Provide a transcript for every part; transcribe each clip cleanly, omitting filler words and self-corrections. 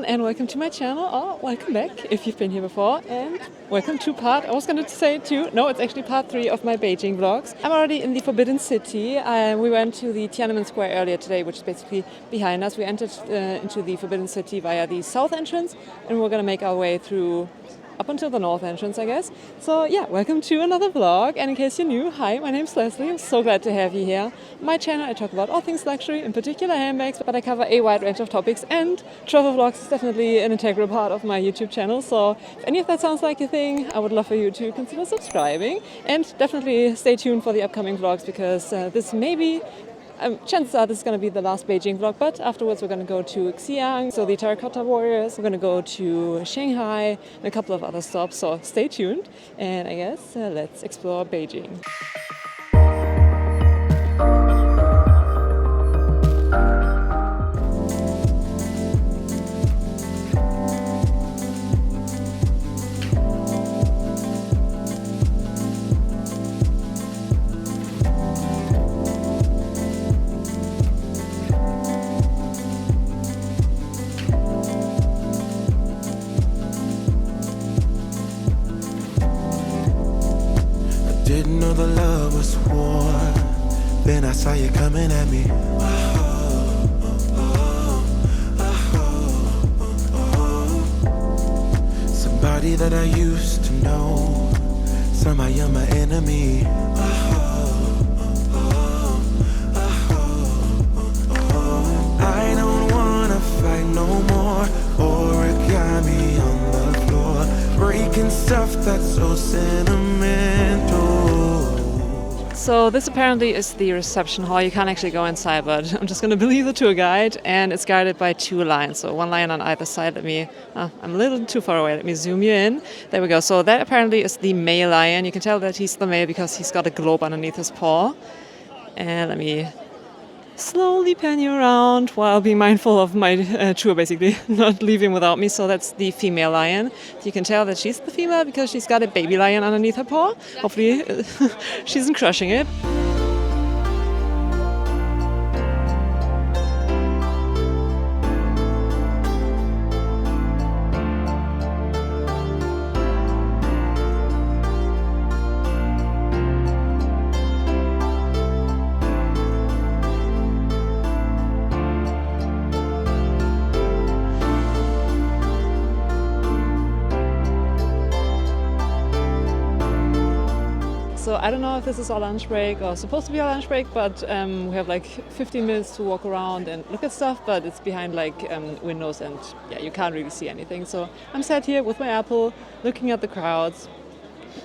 and welcome to my channel, or welcome back if you've been here before, and welcome to I was going to say two, no, it's actually part 3 of my Beijing vlogs. I'm already in the Forbidden City. We went to the Tian'anmen Square earlier today, which is basically behind us. We entered into the Forbidden City via the south entrance, and we're going to make our way through up until the north entrance, I guess. So yeah, welcome to another vlog, and in case you're new, hi, my name's Leslie. I'm so glad to have you here. My channel, I talk about all things luxury, in particular handbags, but I cover a wide range of topics, and travel vlogs is definitely an integral part of my YouTube channel. So if any of that sounds like your thing, I would love for you to consider subscribing, and definitely stay tuned for the upcoming vlogs, because this may be chances are this is going to be the last Beijing vlog, but afterwards we're going to go to Xi'an, so the Terracotta Warriors. We're going to go to Shanghai and a couple of other stops, so stay tuned. And I guess let's explore Beijing. Didn't know the love was war. Then I saw you coming at me. Somebody that I used to know. Somehow you're my enemy. I don't wanna fight no more. Origami on the floor, breaking stuff that's so sentimental. So this apparently is the reception hall. You can't actually go inside, but I'm just going to believe the tour guide, and it's guarded by 2 lions. So 1 lion on either side. I'm a little too far away. Let me zoom you in. There we go. So that apparently is the male lion. You can tell that he's the male because he's got a globe underneath his paw. And let me slowly pan you around while being mindful of my tour, basically not leaving without me. So that's the female lion. You can tell that she's the female because she's got a baby lion underneath her paw. Hopefully she isn't crushing it. So I don't know if this is our lunch break or supposed to be our lunch break, but we have like 15 minutes to walk around and look at stuff, but it's behind like windows, and yeah, you can't really see anything. So I'm sat here with my Apple looking at the crowds.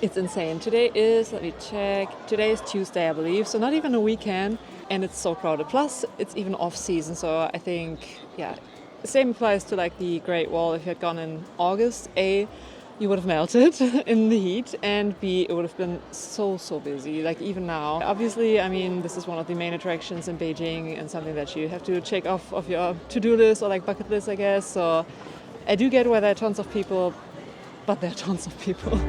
It's insane. Today is, let me check, today is Tuesday, I believe, so not even a weekend, and it's so crowded. Plus it's even off season, so I think, yeah, the same applies to like the Great Wall. If you had gone in August, you would have melted in the heat, and B, it would have been so busy, like even now. Obviously, I mean, this is one of the main attractions in Beijing and something that you have to check off of your to-do list or like bucket list, I guess. So I do get why there are tons of people, but there are tons of people.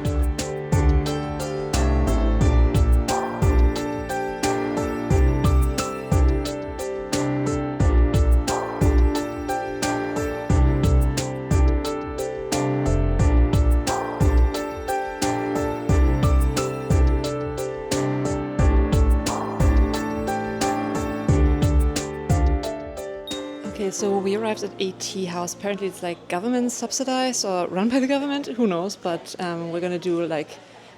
So we arrived at a tea house. Apparently it's like government subsidized or run by the government, who knows, but we're gonna do like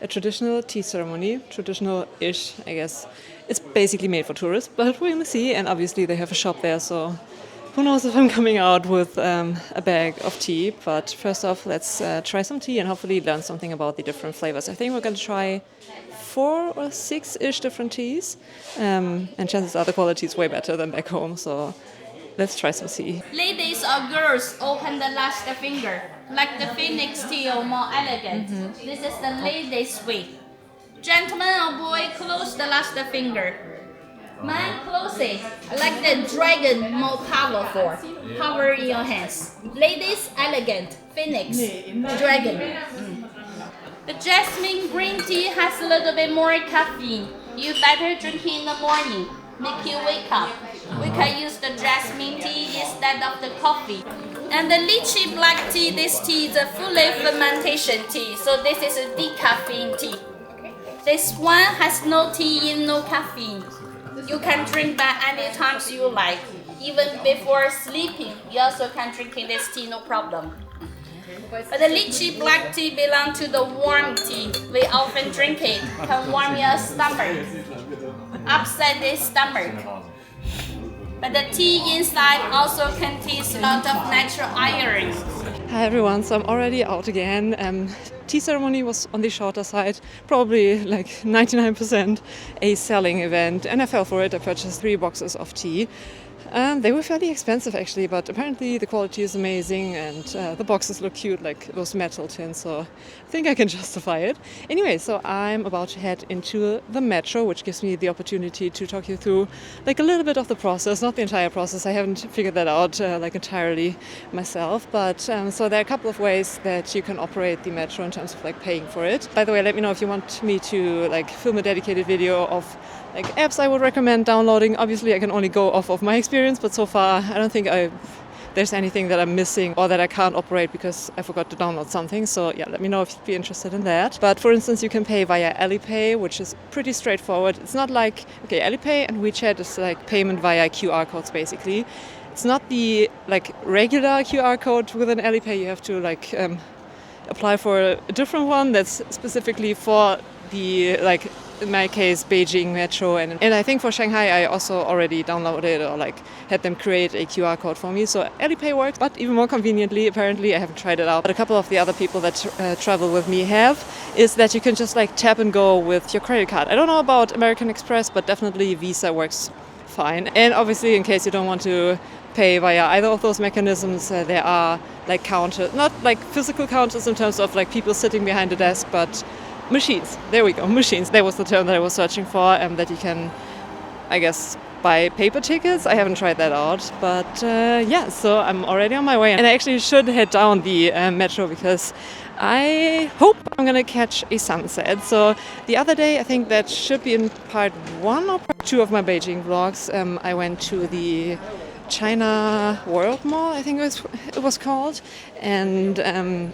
a traditional tea ceremony, traditional-ish, I guess. It's basically made for tourists, but we're gonna see, and obviously they have a shop there, so who knows if I'm coming out with a bag of tea. But first off, let's try some tea and hopefully learn something about the different flavors. I think we're gonna try 4 or 6-ish different teas, and chances are the quality is way better than back home, so let's try some tea. Ladies or girls, open the last finger. Like the phoenix tea or more elegant. This is the ladies' way. Gentlemen or boy, close the last finger. Man, close it. Like the dragon, more powerful. Power in your hands. Ladies, elegant. Phoenix, dragon. The jasmine green tea has a little bit more caffeine. You better drink it in the morning. Make you wake up. We can use the jasmine tea instead of the coffee. And the lychee black tea, this tea is a fully fermentation tea. So this is a decaffeine tea. This one has no tea in, no caffeine. You can drink that any times you like. Even before sleeping, you also can drink this tea, no problem. But the lychee black tea belongs to the warm tea. We often drink it. Can warm your stomach, upset the stomach. But the tea inside also contains a lot of natural iron. Hi everyone, so I'm already out again. Tea ceremony was on the shorter side, probably like 99% a selling event, and I fell for it. I purchased 3 boxes of tea. They were fairly expensive actually, but apparently the quality is amazing and the boxes look cute, like those metal tins, so I think I can justify it. Anyway, so I'm about to head into the metro, which gives me the opportunity to talk you through like a little bit of the process, not the entire process. I haven't figured that out like entirely myself, but so there are a couple of ways that you can operate the metro in terms of like paying for it. By the way, let me know if you want me to like film a dedicated video of like apps I would recommend downloading. Obviously, I can only go off of my experience, but so far I don't think there's anything that I'm missing or that I can't operate because I forgot to download something. So yeah, let me know if you'd be interested in that. But for instance, you can pay via Alipay, which is pretty straightforward. It's not like, okay, Alipay and WeChat is like payment via QR codes basically. It's not the like regular QR code with an Alipay. You have to like apply for a different one that's specifically for the like, in my case, Beijing metro, and I think for Shanghai I also already downloaded or like had them create a QR code for me. So Alipay works, but even more conveniently, apparently, I haven't tried it out, but a couple of the other people that travel with me have, is that you can just like tap and go with your credit card. I don't know about American Express, but definitely Visa works fine. And obviously, in case you don't want to pay via either of those mechanisms, there are like counters, not like physical counters in terms of like people sitting behind the desk, but machines. There we go, machines. That was the term that I was searching for, that you can, I guess, buy paper tickets. I haven't tried that out, but yeah, so I'm already on my way. And I actually should head down the metro because I hope I'm gonna catch a sunset. So the other day, I think that should be in part 1 or part 2 of my Beijing vlogs, I went to the China World Mall, I think it was called, and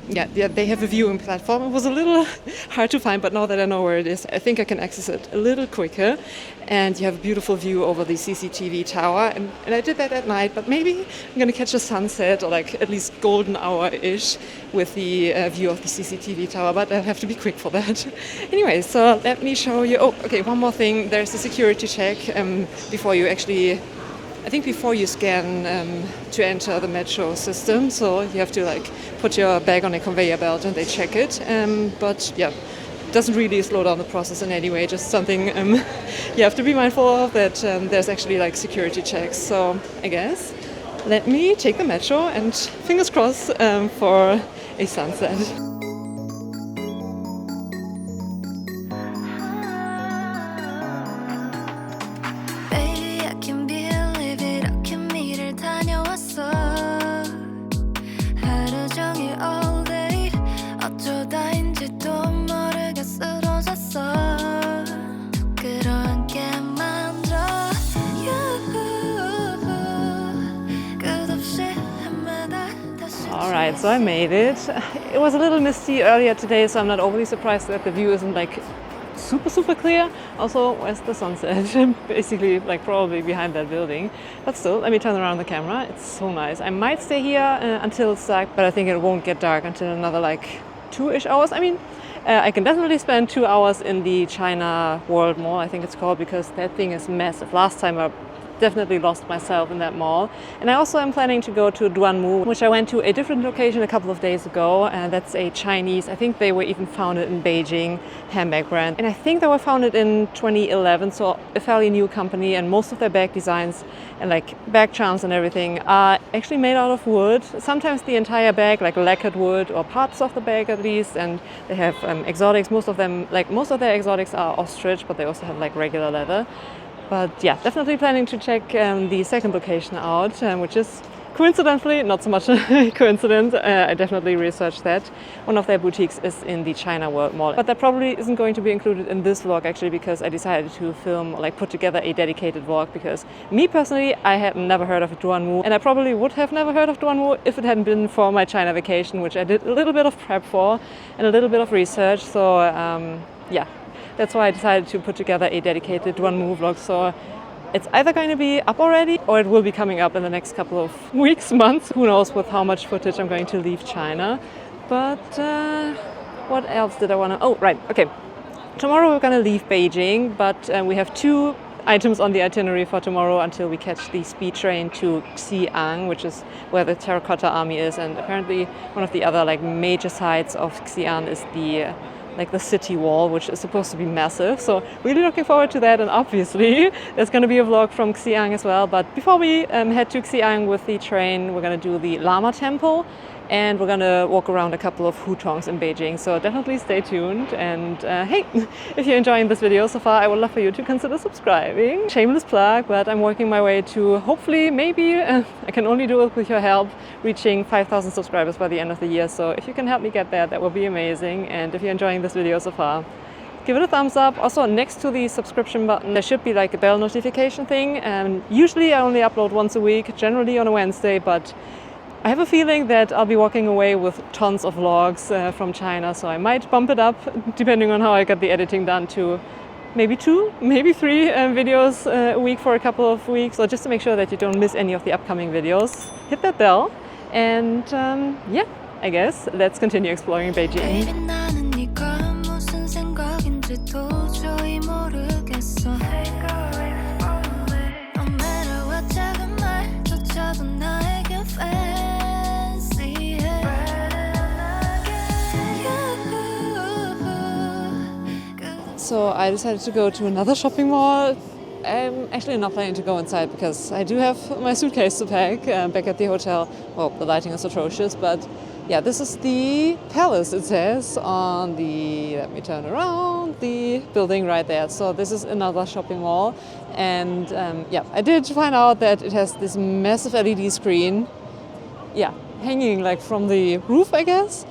yeah, they have a viewing platform. It was a little hard to find, but now that I know where it is, I think I can access it a little quicker, and you have a beautiful view over the CCTV tower, and I did that at night, but maybe I'm gonna catch a sunset or like at least golden hour-ish with the view of the CCTV tower, but I'll have to be quick for that. Anyway, so let me show you. Oh, okay, one more thing. There's a security check before you actually, I think before you scan to enter the metro system, so you have to like put your bag on a conveyor belt and they check it. But yeah, it doesn't really slow down the process in any way. Just something you have to be mindful of, that there's actually like security checks. So I guess let me take the metro and fingers crossed for a sunset. Alright, so I made it. It was a little misty earlier today, so I'm not overly surprised that the view isn't like super clear. Also, where's the sunset? Basically, like probably behind that building. But still, let me turn around the camera. It's so nice. I might stay here until it's dark, but I think it won't get dark until another like 2-ish hours. I mean, I can definitely spend 2 hours in the China World Mall, I think it's called, because that thing is massive. Last time I definitely lost myself in that mall. And I also am planning to go to Duanmu, which I went to a different location a couple of days ago. That's a Chinese, I think they were even founded in Beijing, handbag brand. And I think they were founded in 2011, so a fairly new company, and most of their bag designs and like bag charms and everything are actually made out of wood. Sometimes the entire bag, like lacquered wood or parts of the bag at least, and they have exotics. Most of their exotics are ostrich, but they also have like regular leather. But yeah, definitely planning to check the second location out, which is coincidentally, not so much a coincidence, I definitely researched that. One of their boutiques is in the China World Mall. But that probably isn't going to be included in this vlog actually, because I decided to film, like put together a dedicated vlog, because me personally, I had never heard of Duanwu, and I probably would have never heard of Duanwu if it hadn't been for my China vacation, which I did a little bit of prep for and a little bit of research. So yeah, that's why I decided to put together a dedicated Duanwu vlog. So it's either going to be up already or it will be coming up in the next couple of weeks, months. Who knows with how much footage I'm going to leave China. But what else did I want to... Oh, right, okay. Tomorrow we're going to leave Beijing, but we have 2 items on the itinerary for tomorrow until we catch the speed train to Xi'an, which is where the Terracotta Army is. And apparently one of the other like major sites of Xi'an is the like the city wall, which is supposed to be massive. So really looking forward to that, and obviously there's going to be a vlog from Xi'an as well. But before we head to Xi'an with the train, we're going to do the Lama temple, and we're going to walk around a couple of hutongs in Beijing. So definitely stay tuned, and hey, if you're enjoying this video so far, I would love for you to consider subscribing. Shameless plug, but I'm working my way to hopefully, maybe, I can only do it with your help, reaching 5,000 subscribers by the end of the year. So if you can help me get there, that would be amazing. And if you're enjoying this video so far, give it a thumbs up. Also, next to the subscription button, there should be like a bell notification thing. And usually I only upload once a week, generally on a Wednesday, but I have a feeling that I'll be walking away with tons of vlogs from China, so I might bump it up, depending on how I get the editing done, to maybe 2, maybe 3 videos a week for a couple of weeks, or just to make sure that you don't miss any of the upcoming videos. Hit that bell, and yeah, I guess let's continue exploring Beijing. So I decided to go to another shopping mall. I'm actually not planning to go inside because I do have my suitcase to pack back at the hotel. Well, the lighting is atrocious, but yeah, this is the palace, it says on the, let me turn around, the building right there. So this is another shopping mall, and yeah, I did find out that it has this massive LED screen, yeah, hanging like from the roof, I guess.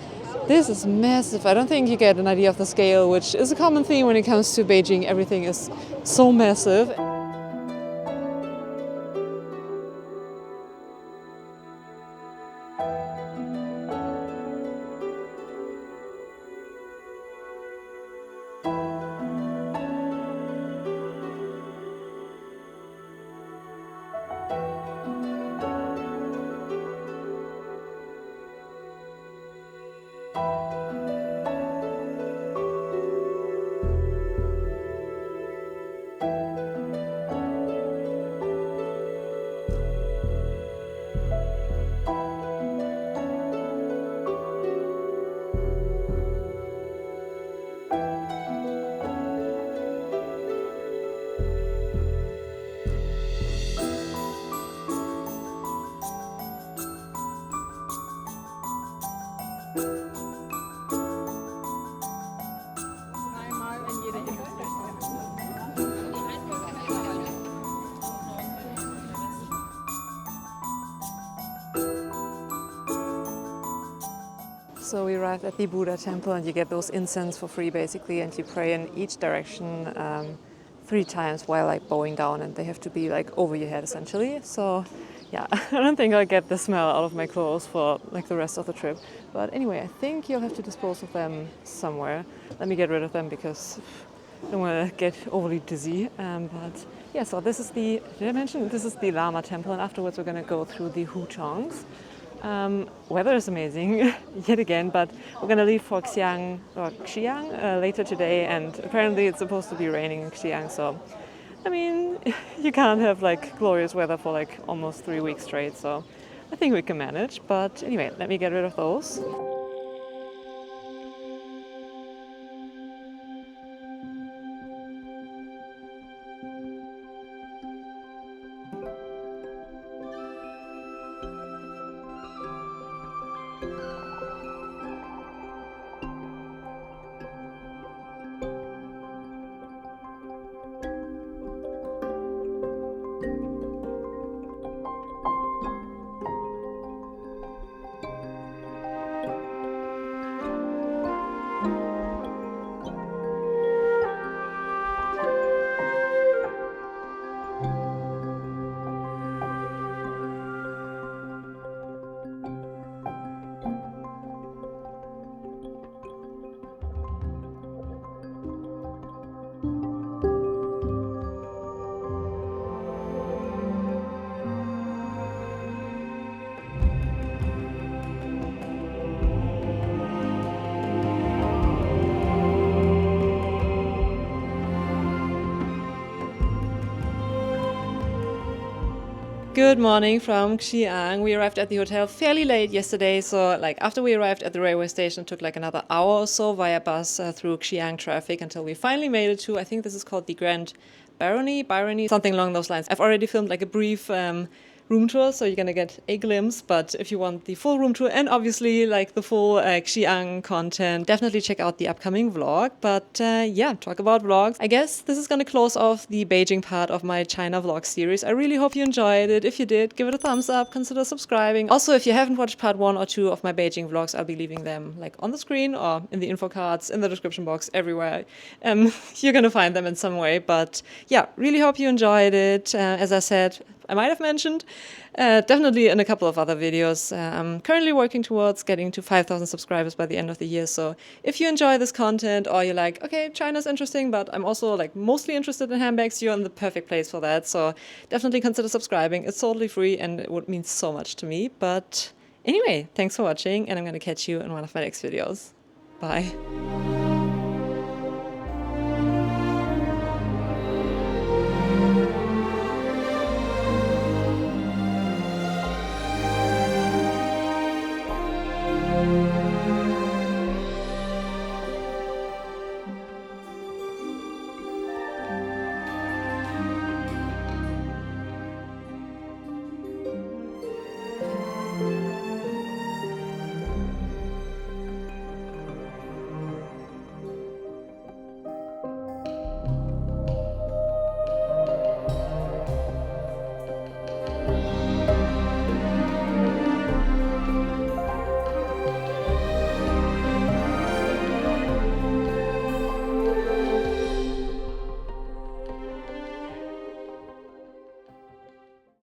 This is massive. I don't think you get an idea of the scale, which is a common theme when it comes to Beijing. Everything is so massive. So we arrived at the Buddha temple, and you get those incense for free basically, and you pray in each direction 3 times while like bowing down, and they have to be like over your head essentially. So yeah, I don't think I'll get the smell out of my clothes for like the rest of the trip. But anyway, I think you'll have to dispose of them somewhere. Let me get rid of them because I don't want to get overly dizzy. But yeah, so this is the, did I mention? This is the Lama temple, and afterwards we're going to go through the hutongs. Weather is amazing yet again, but we're going to leave for Xi'an later today, and apparently it's supposed to be raining in Xi'an, so I mean, you can't have like glorious weather for like almost 3 weeks straight, so I think we can manage. But anyway, let me get rid of those. Good morning from Xi'an. We arrived at the hotel fairly late yesterday, so like after we arrived at the railway station, it took like another hour or so via bus through Xi'an traffic until we finally made it to, I think this is called the Grand Barony, something along those lines. I've already filmed like a brief room tour, so you're gonna get a glimpse, but if you want the full room tour and obviously like the full Xi'an content, definitely check out the upcoming vlog. But yeah, talk about vlogs. I guess this is gonna close off the Beijing part of my China vlog series. I really hope you enjoyed it. If you did, give it a thumbs up, consider subscribing. Also, if you haven't watched part 1 or 2 of my Beijing vlogs, I'll be leaving them like on the screen or in the info cards, in the description box, everywhere. You're gonna find them in some way, but yeah, really hope you enjoyed it. As I said, I might have mentioned, definitely in a couple of other videos. I'm currently working towards getting to 5,000 subscribers by the end of the year. So if you enjoy this content or you're like, okay, China's interesting, but I'm also like mostly interested in handbags, you're in the perfect place for that. So definitely consider subscribing. It's totally free and it would mean so much to me. But anyway, thanks for watching and I'm going to catch you in one of my next videos. Bye.